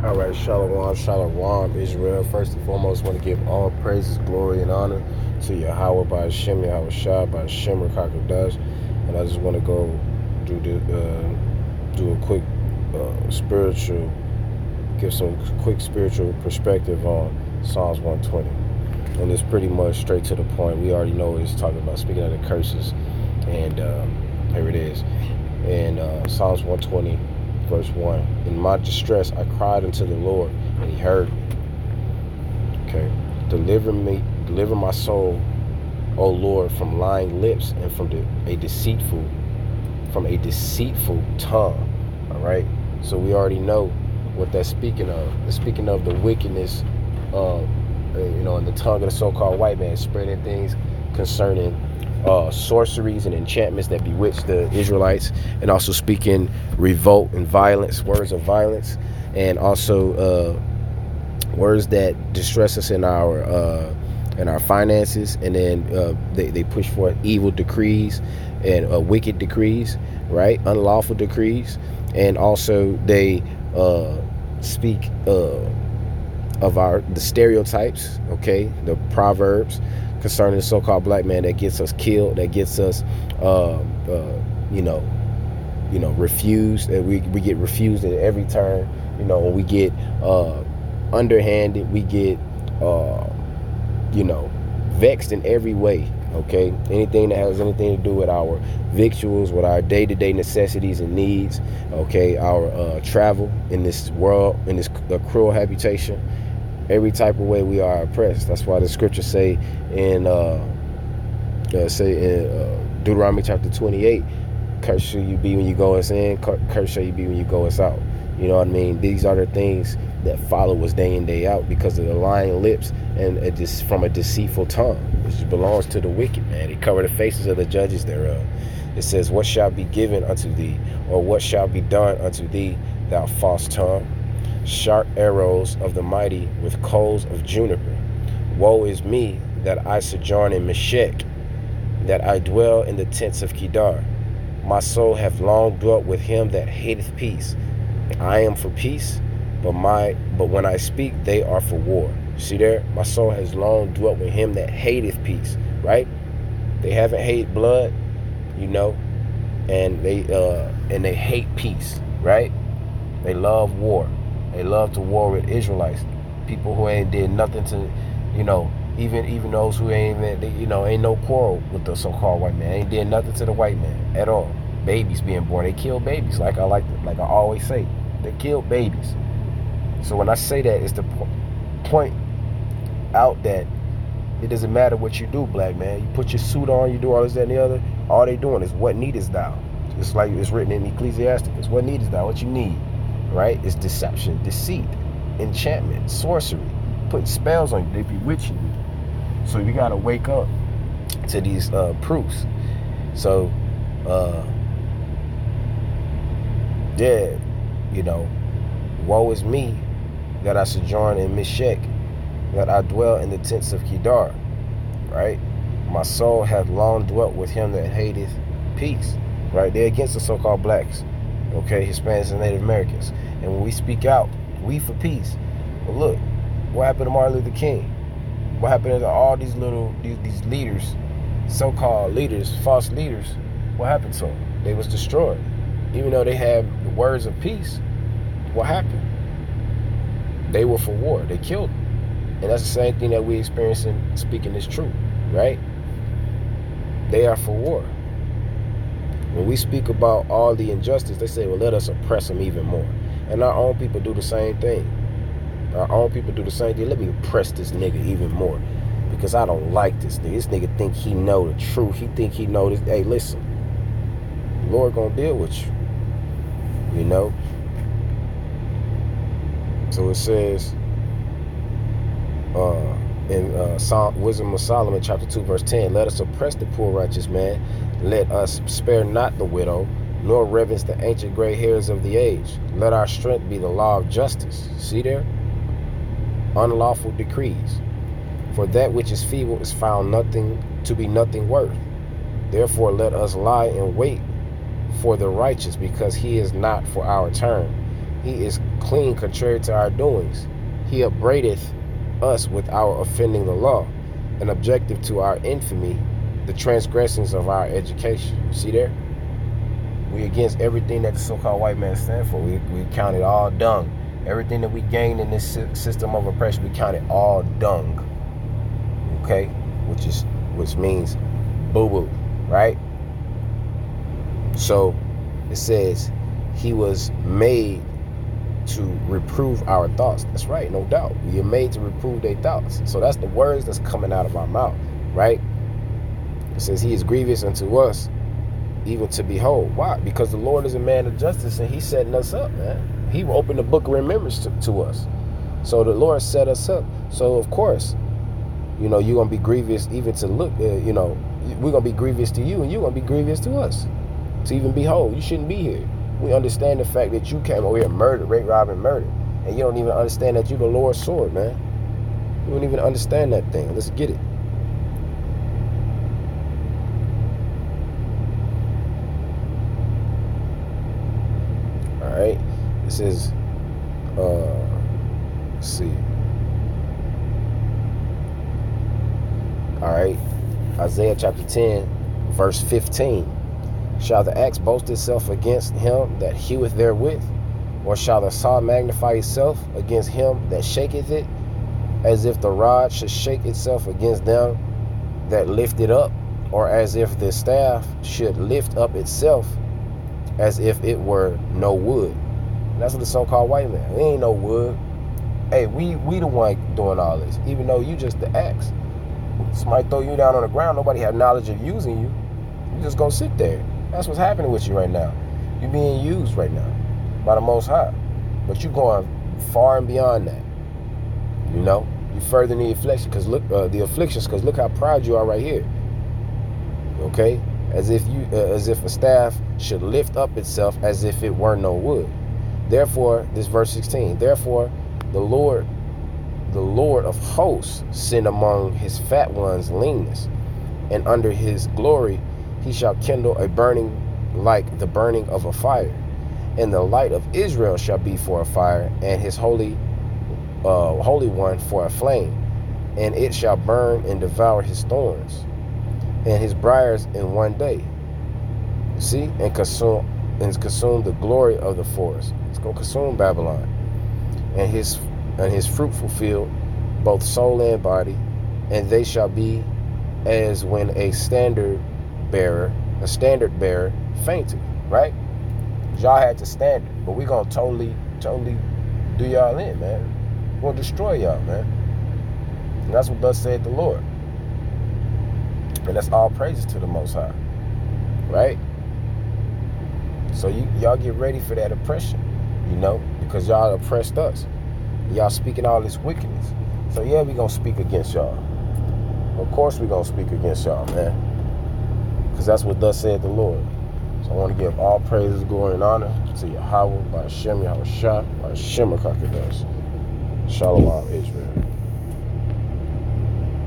All right, Shalom, Shalom, Israel. First and foremost, want to give all praises, glory, and honor to Yahweh by Hashem, Yahweh Shah by Hashem, Rakakadash. And I just want to go do a quick spiritual, give some quick spiritual perspective on Psalms 120. And it's pretty much straight to the point. We already know it's talking about speaking of the curses. And here it is. In Psalms 120, verse 1. In my distress, I cried unto the Lord, and he heard me. Okay. Deliver my soul, O Lord, from lying lips and from a deceitful tongue. All right. So we already know what that's speaking of. It's speaking of the wickedness in the tongue of the so-called white man, spreading things concerning sorceries and enchantments that bewitch the Israelites, and also speaking revolt and violence, words of violence, and also words that distress us in our finances, and then they push forth evil decrees and wicked decrees, right? Unlawful decrees, and also they speak of the stereotypes, okay, the proverbs concerning the so-called black man that gets us killed, that gets us refused, and we get refused at every turn. When we get underhanded, we get vexed in every way. Okay, anything that has anything to do with our victuals, with our day-to-day necessities and needs. Okay, our travel in this world, in this cruel habitation. Every type of way we are oppressed. That's why the scriptures say in Deuteronomy chapter 28, curse shall you be when you go us in, curse shall you be when you go us out. You know what I mean? These are the things that follow us day in, day out, because of the lying lips and from a deceitful tongue, which belongs to the wicked, man. They cover the faces of the judges thereof. It says, what shall be given unto thee, or what shall be done unto thee, thou false tongue? Sharp arrows of the mighty with coals of juniper. Woe is me that I sojourn in Meshech, that I dwell in the tents of Kedar. My soul hath long dwelt with him that hateth peace. I am for peace, but when I speak, they are for war. See there? My soul has long dwelt with him that hateth peace, right? They haven't hated blood, and they hate peace, right? They love war. They love to war with Israelites, people who ain't did nothing to, even those who ain't no quarrel with the so-called white man. Ain't did nothing to the white man at all. Babies being born, they kill babies. Like I always say, they kill babies. So when I say that, it's to point out that it doesn't matter what you do, black man. You put your suit on, you do all this, that, and the other. All they doing is what needest thou. It's like it's written in Ecclesiasticus. What needest thou? What you need. Right? It's deception, deceit, enchantment, sorcery, putting spells on you. They bewitching you. So you got to wake up to these proofs. So, woe is me that I sojourn in Meshech, that I dwell in the tents of Kedar. Right? My soul hath long dwelt with him that hateth peace. Right? They're against the so-called blacks. Okay, Hispanics and Native Americans. And when we speak out, we for peace. But look, what happened to Martin Luther King? What happened to all these these leaders, so-called leaders, false leaders? What happened to them? They was destroyed. Even though they had the words of peace, what happened? They were for war. They killed them. And that's the same thing that we experiencing speaking this truth, right? They are for war. When we speak about all the injustice, they say, well, let us oppress them even more. And our own people do the same thing. Our own people do the same thing. Let me oppress this nigga even more, because I don't like this nigga. This nigga think he know the truth. He think he know this. Hey, listen. The Lord gonna deal with you. So it says in Wisdom of Solomon, chapter 2, verse 10, let us oppress the poor righteous man. Let us spare not the widow, nor reverence the ancient gray hairs of the age. Let our strength be the law of justice. See there? Unlawful decrees. For that which is feeble is found to be nothing worth. Therefore let us lie in wait for the righteous, because he is not for our turn. He is clean contrary to our doings. He upbraideth us with our offending the law, and objective to our infamy, the transgressions of our education. See there? We against everything that the so-called white man stand for. We count it all dung. Everything that we gain in this system of oppression, we count it all dung. Okay? Which means boo-boo, right? So it says he was made to reprove our thoughts. That's right, no doubt. We are made to reprove their thoughts. So that's the words that's coming out of our mouth, right? It says he is grievous unto us, even to behold. Why? Because the Lord is a man of justice, and he's setting us up, man. He opened the book of remembrance to us. So the Lord set us up. So of course, you're going to be grievous even to look, we're going to be grievous to you, and you're going to be grievous to us. To even behold, you shouldn't be here. We understand the fact that you came over here and murdered, rape, rob, and murder. And you don't even understand that you're the Lord's sword, man. You don't even understand that thing. Let's get it. All right. This is, let's see. All right. Isaiah chapter 10, verse 15. Shall the axe boast itself against him that heweth therewith? Or shall the saw magnify itself against him that shaketh it? As if the rod should shake itself against them that lift it up, or as if the staff should lift up itself, as if it were no wood. And that's what the so-called white man. We ain't no wood. Hey, we the one doing all this, even though you just the axe. Somebody throw you down on the ground, nobody have knowledge of using you. You just gonna sit there. That's what's happening with you right now. You're being used right now by the Most High. But you're going far and beyond that. You're furthering the affliction, because look how proud you are right here. Okay? As if a staff should lift up itself as if it were no wood. Therefore, this verse 16, therefore the Lord of hosts send among his fat ones leanness, and under his glory he shall kindle a burning like the burning of a fire. And the light of Israel shall be for a fire, and his holy one for a flame. And it shall burn and devour his thorns, and his briars in one day. See? And consume the glory of the forest. It's going to consume Babylon. And his fruitful field, both soul and body. And they shall be as when a standard bearer fainted, right? Y'all had to standard, but we're gonna totally do y'all in, man. We're gonna destroy y'all, man. And that's what thus said the Lord. And that's all praises to the Most High, right? So y'all get ready for that oppression, because y'all oppressed us. Y'all speaking all this wickedness. So yeah, we gonna speak against y'all. Of course we gonna speak against y'all, man. Because that's what thus said the Lord. So I want to give all praises, glory, and honor to Yahweh, by Hashem, Yahweh Shah, by Hashem, Shalom, Israel.